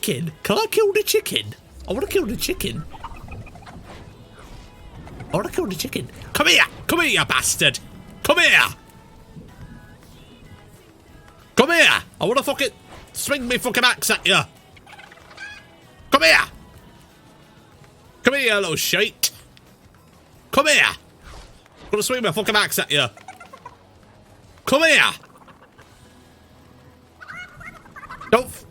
chicken? Can I kill the chicken? I want to kill the chicken. I want to kill the chicken. Come here! Come here, you bastard! Come here! Come here! I want to fucking swing me fucking axe at you! Come here! Come here, you little shite! Come here! I'm gonna swing my fucking axe at you! Come here! Don't